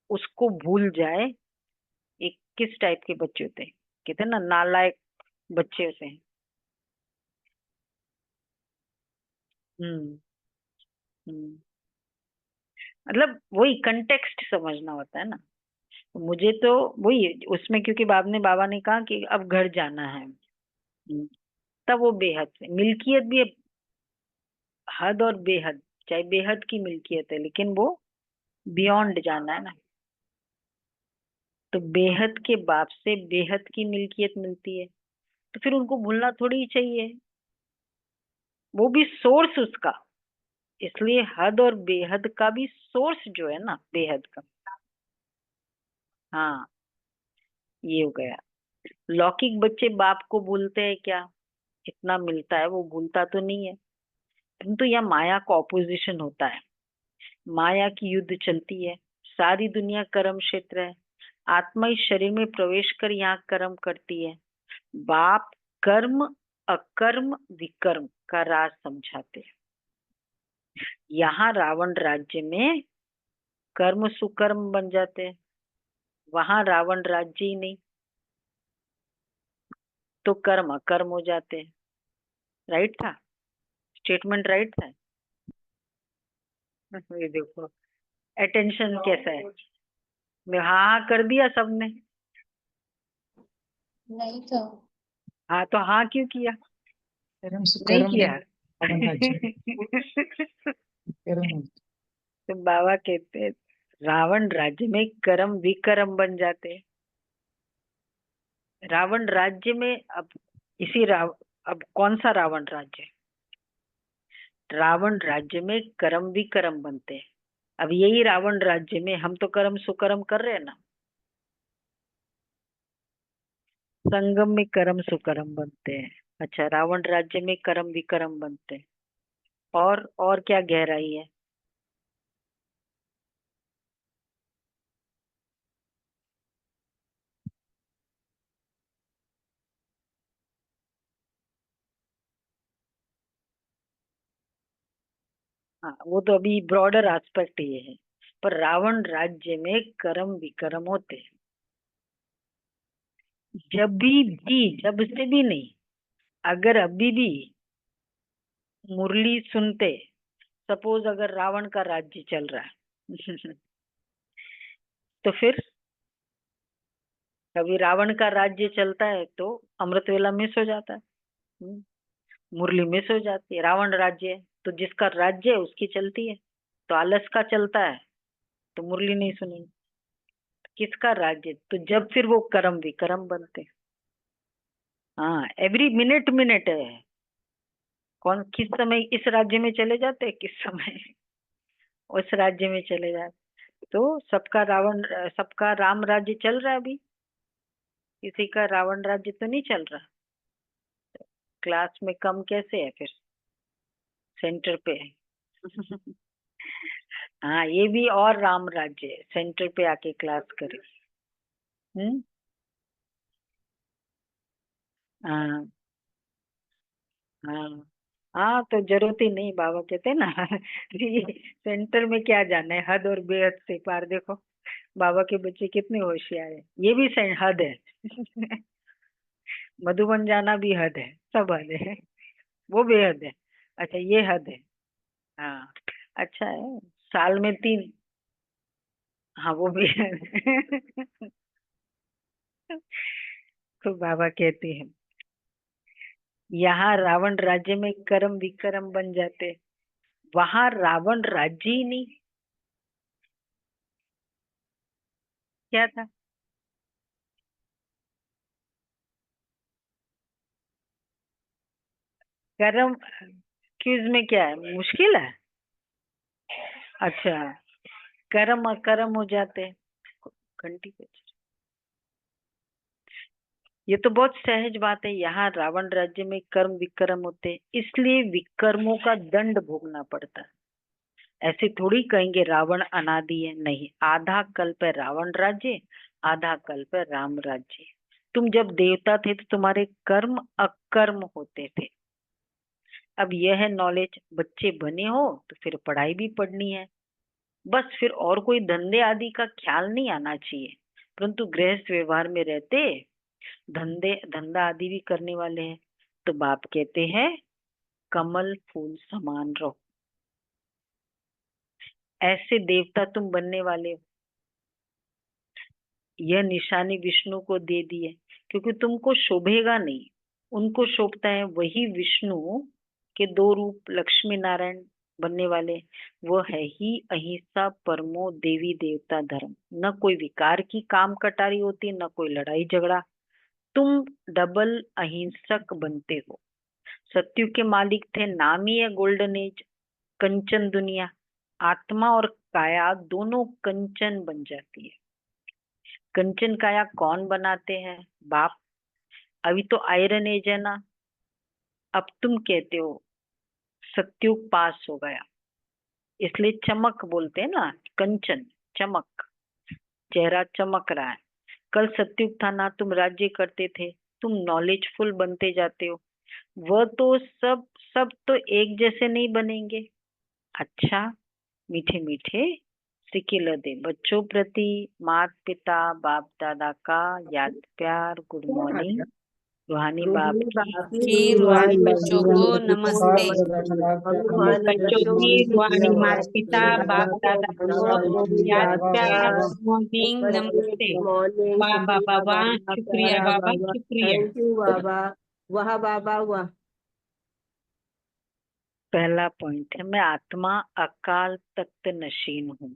उसको भूल जाए, एक किस टाइप के बच्चे होते हैं, कहते हैं ना नालायक बच्चे होते हैं। हम्म। हम्म। मतलब वही कंटेक्स्ट समझना होता है ना। मुझे तो वही उसमें, क्योंकि बाद में बाबा ने कहा कि अब घर जाना है। तब वो बेहद से मिल्कियत भी है, हद और बेहद। चाहे बेहद की मिल्कियत है, लेकिन वो बियॉन्ड जाना है ना। तो बेहद के बाप से बेहद की मिल्कियत मिलती है, तो फिर उनको भूलना थोड़ी ही चाहिए। वो भी सोर्स उसका। इसलिए हद और बेहद का भी सोर्स जो है ना बेहद का। हाँ, ये हो गया। लौकिक बच्चे बाप को भूलते हैं क्या। इतना मिलता है वो भूलता तो नहीं है। परंतु यह माया का ऑपोजिशन होता है। माया की युद्ध चलती है। सारी दुनिया कर्म क्षेत्र है। आत्मा इस शरीर में प्रवेश कर यहाँ कर्म करती है। बाप कर्म अकर्म विकर्म का राज समझाते हैं। यहाँ रावण राज्य में कर्म सुकर्म बन जाते हैं, वहां रावण राज्य ही नहीं, तो कर्म अकर्म हो जाते हैं। राइट था, स्टेटमेंट राइट था। ये देखो अटेंशन कैसा है। मैं हाँ हाँ कर दिया सबने। नहीं तो हाँ तो हाँ क्यों किया। कर्म नहीं सुकर्म किया। रावण राज्य कर्म तो बाबा कहते हैं, रावण राज्य में कर्म विकर्म बन जाते हैं। रावण राज्य में अब अब कौन सा रावण राज्य है? रावण राज्य में कर्म विकर्म बनते हैं। अब यही रावण राज्य में हम तो कर्म सुकर्म कर रहे हैं ना, संगम में कर्म सुकर्म बनते हैं। अच्छा, रावण राज्य में कर्म विकर्म बनते हैं। और क्या गहराई है? हाँ, वो तो अभी ब्रॉडर एस्पेक्ट ये है, पर रावण राज्य में कर्म विकर्म होते हैं। जब से भी नहीं, अगर अभी भी मुरली सुनते, सपोज अगर रावण का राज्य चल रहा है तो फिर कभी रावण का राज्य चलता है तो अमृत वेला मिस हो जाता है, मुरली मिस हो जाती है। रावण राज्य है तो जिसका राज्य है उसकी चलती है, तो आलस का चलता है तो मुरली नहीं सुनेंगे। किसका राज्य? तो जब फिर वो कर्म विकर्म बनते हैं। हाँ, एवरी मिनट मिनट है। कौन किस समय इस राज्य में चले जाते हैं, किस समय उस राज्य में चले जाते। तो सबका राम राज्य चल रहा है अभी, किसी का रावण राज्य तो नहीं चल रहा। क्लास में कम कैसे है फिर, सेंटर पे है हाँ, ये भी और राम राज्य है, सेंटर पे आके क्लास करे। हम्म। हाँ हाँ हाँ, तो जरूरत ही नहीं, बाबा कहते ना ये सेंटर में क्या जाना है, हद और बेहद से पार। देखो बाबा के बच्चे कितने होशियार है, ये भी हद है मधुबन जाना भी हद है, सब हद है, वो बेहद है। अच्छा, ये हद है। हाँ, अच्छा है, साल में 3। हाँ, वो भी हद है तो बाबा कहते हैं, यहाँ रावण राज्य में कर्म विकर्म बन जाते, वहां रावण राज्य ही नहीं। क्या था? कर्म, क्विज में क्या है, मुश्किल है? अच्छा, कर्म अकर्म हो जाते। घंटी पे, ये तो बहुत सहज बात है। यहाँ रावण राज्य में कर्म विकर्म होते हैं, इसलिए विकर्मों का दंड भोगना पड़ता है। ऐसे थोड़ी कहेंगे रावण अनादि है, नहीं। आधा कल्प है रावण राज्य, आधा कल्प है राम राज्य। तुम जब देवता थे तो तुम्हारे कर्म अकर्म होते थे। अब यह है नॉलेज, बच्चे बने हो तो फिर पढ़ाई भी पढ़नी है, बस फिर और कोई धंधे आदि का ख्याल नहीं आना चाहिए। परंतु गृहस्थ व्यवहार में रहते धंधा आदि भी करने वाले हैं, तो बाप कहते हैं कमल फूल समान रहो। ऐसे देवता तुम बनने वाले हो। यह निशानी विष्णु को दे दी है, क्योंकि तुमको शोभेगा नहीं, उनको शोभता है। वही विष्णु के 2 रूप लक्ष्मी नारायण बनने वाले, वो है ही अहिंसा परमो देवी देवता धर्म। न कोई विकार की काम कटारी होती, न कोई लड़ाई झगड़ा। तुम डबल अहिंसक बनते हो। सत्युग के मालिक थे, नाम ही है गोल्डन एज, कंचन दुनिया। आत्मा और काया दोनों कंचन बन जाती है। कंचन काया कौन बनाते हैं? बाप। अभी तो आयरन एज है ना। अब तुम कहते हो सत्युग पास हो गया, इसलिए चमक बोलते हैं ना, कंचन, चमक, चेहरा चमक रहा है। कल सत्युग था ना, तुम राज्य करते थे, तुम नॉलेजफुल बनते जाते हो। वह तो सब सब तो एक जैसे नहीं बनेंगे। अच्छा, मीठे मीठे सिकिल दे बच्चों प्रति माता पिता बाप दादा का याद प्यार, गुड मॉर्निंग। रूहानी बाप की की रूहानी बच्चों को नमस्ते। बच्चों की रूहानी माता पिता बाप दादा को याद प्यार मॉर्निंग नमस्ते। वाह बाबा वाह, शुक्रिया बाबा, शुक्रिया। थैंक यू बाबा, वाह बाबा वाह। पहला पॉइंट है, मैं आत्मा अकाल तख्त नशीन हूँ।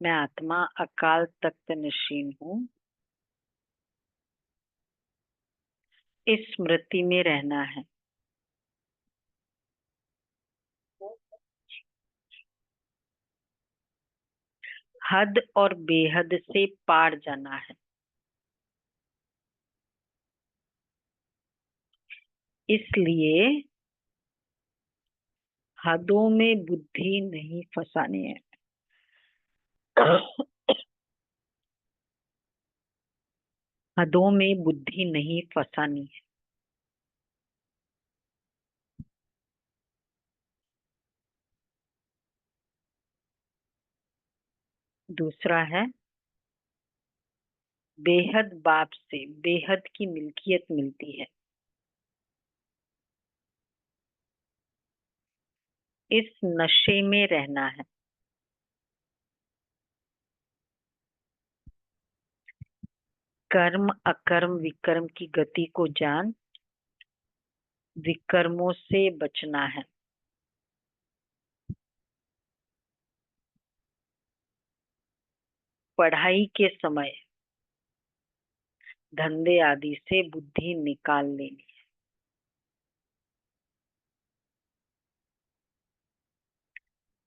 मैं आत्मा अकाल तख्त नशीन हूँ। इस स्मृति में रहना है। हद और बेहद से पार जाना है। इसलिए हदों में बुद्धि नहीं फंसानी है। हदों में बुद्धि नहीं फंसानी है। दूसरा है, बेहद बाप से बेहद की मिल्कियत मिलती है। इस नशे में रहना है। कर्म अकर्म विकर्म की गति को जान, विकर्मों से बचना है। पढ़ाई के समय धंधे आदि से बुद्धि निकाल लेनी है।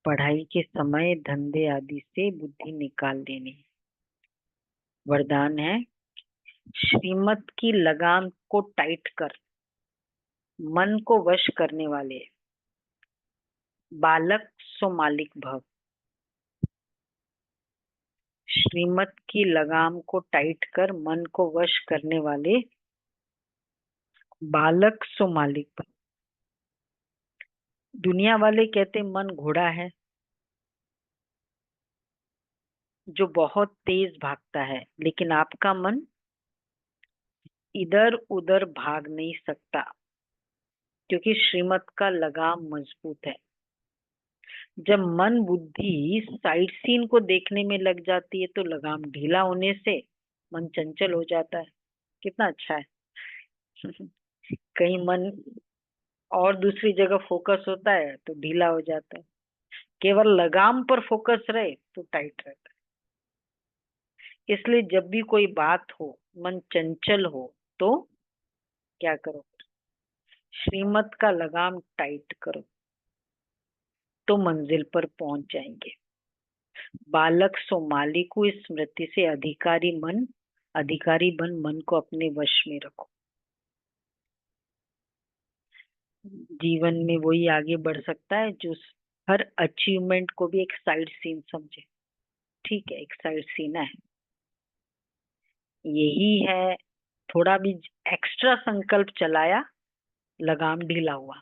पढ़ाई के समय धंधे आदि से बुद्धि निकाल लेनी है। वरदान है, श्रीमत की लगाम को टाइट कर मन को वश करने वाले बालक सो मालिक भव। श्रीमत की लगाम को टाइट कर मन को वश करने वाले बालक सो मालिक भव। दुनिया वाले कहते मन घोड़ा है जो बहुत तेज भागता है, लेकिन आपका मन इधर उधर भाग नहीं सकता क्योंकि श्रीमत का लगाम मजबूत है। जब मन बुद्धि साइड सीन को देखने में लग जाती है तो लगाम ढीला होने से मन चंचल हो जाता है। कितना अच्छा है। कहीं मन और दूसरी जगह फोकस होता है तो ढीला हो जाता है। केवल लगाम पर फोकस रहे तो टाइट रहता है। इसलिए जब भी कोई बात हो, मन चंचल हो, तो क्या करो? श्रीमत का लगाम टाइट करो तो मंजिल पर पहुंच जाएंगे। बालक सो मालिक इस स्मृति से अधिकारी बन मन को अपने वश में रखो। जीवन में वही आगे बढ़ सकता है जो हर अचीवमेंट को भी एक साइड सीन समझे। ठीक है, एक साइड सीन है, यही है। थोड़ा भी एक्स्ट्रा संकल्प चलाया, लगाम ढीला हुआ।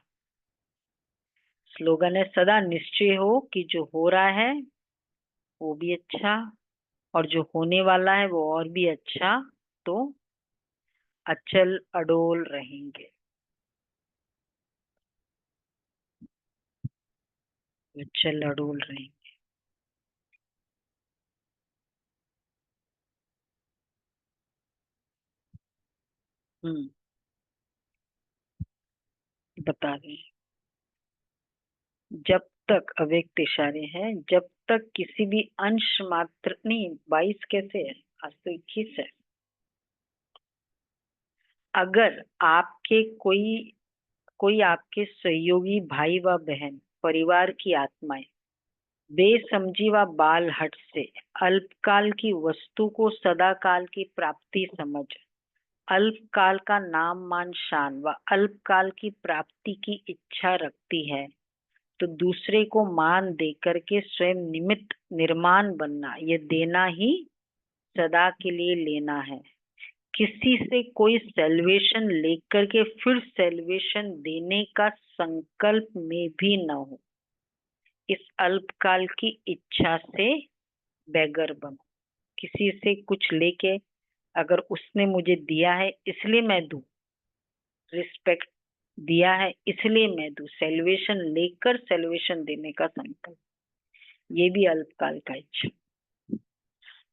स्लोगन है, सदा निश्चय हो कि जो हो रहा है वो भी अच्छा और जो होने वाला है वो और भी अच्छा, तो अचल अडोल रहेंगे। अचल अडोल रहेंगे। हम्म, बता रहे हैं। जब तक अव्यक्त इशारे हैं, जब तक किसी भी अंश मात्र नहीं, 22 कैसे है, आज तो 21 है। अगर आपके कोई आपके सहयोगी भाई व बहन, परिवार की आत्माएं बेसमझी व बाल हट से अल्पकाल की वस्तु को सदाकाल की प्राप्ति समझ, अल्पकाल का नाम मान शान व अल्पकाल की प्राप्ति की इच्छा रखती है, तो दूसरे को मान दे करके स्वयं निमित्त निर्माण बनना, ये देना ही सदा के लिए लेना है। किसी से कोई सेल्वेशन लेकर के फिर सेल्वेशन देने का संकल्प में भी न हो। इस अल्पकाल की इच्छा से बेगर बनो। किसी से कुछ लेके, अगर उसने मुझे दिया है इसलिए मैं दूं, रिस्पेक्ट दिया है इसलिए मैं दूं, सेल्वेशन लेकर सेल्वेशन देने का संकल्प, ये भी अल्पकाल का इच्छा।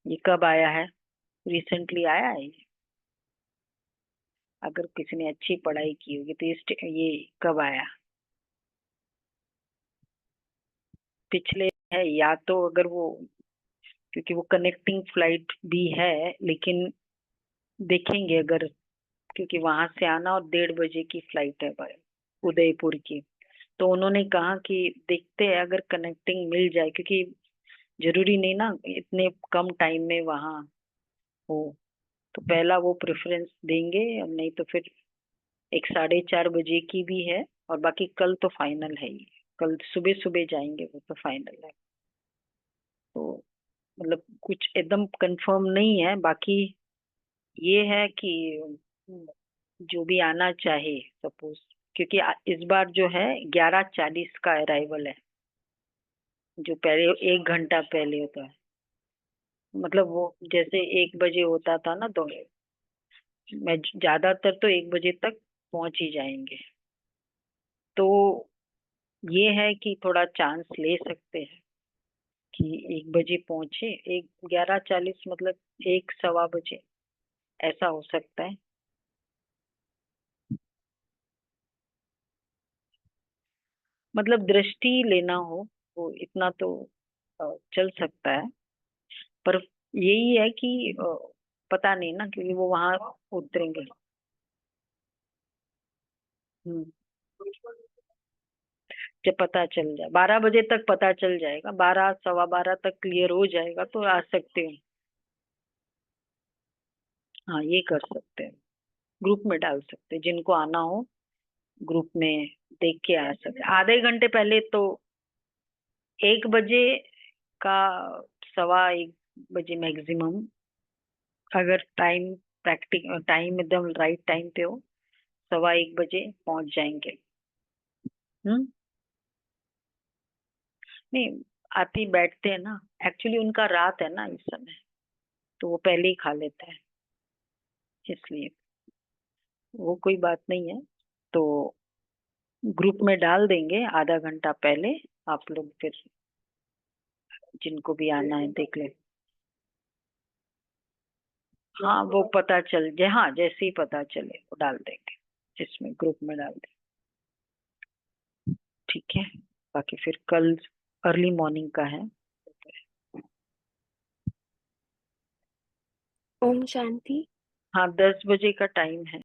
ये कब आया है? रिसेंटली आया है ये। अगर किसी ने अच्छी पढ़ाई की होगी तो ये कब आया? पिछले है या तो अगर वो, क्योंकि वो कनेक्टिंग फ्लाइट भी है, लेकिन देखेंगे अगर, क्योंकि वहां से आना और 1:30 बजे की फ्लाइट है भाई, उदयपुर की। तो उन्होंने कहा कि देखते हैं अगर कनेक्टिंग मिल जाए, क्योंकि जरूरी नहीं ना इतने कम टाइम में वहां हो, तो पहला वो प्रेफरेंस देंगे, और नहीं तो फिर एक 4:30 बजे की भी है, और बाकी कल तो फाइनल है ही, कल सुबह सुबह जाएंगे, वो तो फाइनल है। तो मतलब कुछ एकदम कंफर्म नहीं है, बाकी ये है कि जो भी आना चाहे सपोज, क्योंकि इस बार जो है 11:40 का अराइवल है, जो पहले 1 घंटा पहले होता है। मतलब वो जैसे 1 बजे होता था ना, तो मैं ज्यादातर तो 1 बजे तक पहुंच ही जाएंगे। तो ये है कि थोड़ा चांस ले सकते हैं कि 1 बजे पहुंचे, 11:40 मतलब 1 सवा बजे, ऐसा हो सकता है। मतलब दृष्टि लेना हो तो इतना तो चल सकता है, पर यही है कि पता नहीं ना, क्योंकि वो वहां उतरेंगे। हम्म, जब पता चल जाए 12 बजे तक पता चल जाएगा, 12 सवा 12 तक क्लियर हो जाएगा तो आ सकते हैं। हाँ ये कर सकते हैं, ग्रुप में डाल सकते हैं, जिनको आना हो ग्रुप में देख के आ सकते हैं। आधे घंटे पहले तो 1 बजे का, 1:15 बजे मैक्सिमम, अगर टाइम एकदम राइट टाइम पे हो, 1:15 बजे पहुंच जाएंगे। हम्म, नहीं, आते ही बैठते हैं ना, एक्चुअली उनका रात है ना इस समय, तो वो पहले ही खा लेते हैं, इसलिए वो कोई बात नहीं है। तो ग्रुप में डाल देंगे आधा घंटा पहले, आप लोग फिर जिनको भी आना है देख ले। हाँ वो पता चल जाए, हाँ जैसे ही पता चले वो डाल देंगे, जिसमें ग्रुप में डाल देंगे। ठीक है, बाकी फिर कल अर्ली मॉर्निंग का है। ओम शांति। हाँ 10 बजे का टाइम है।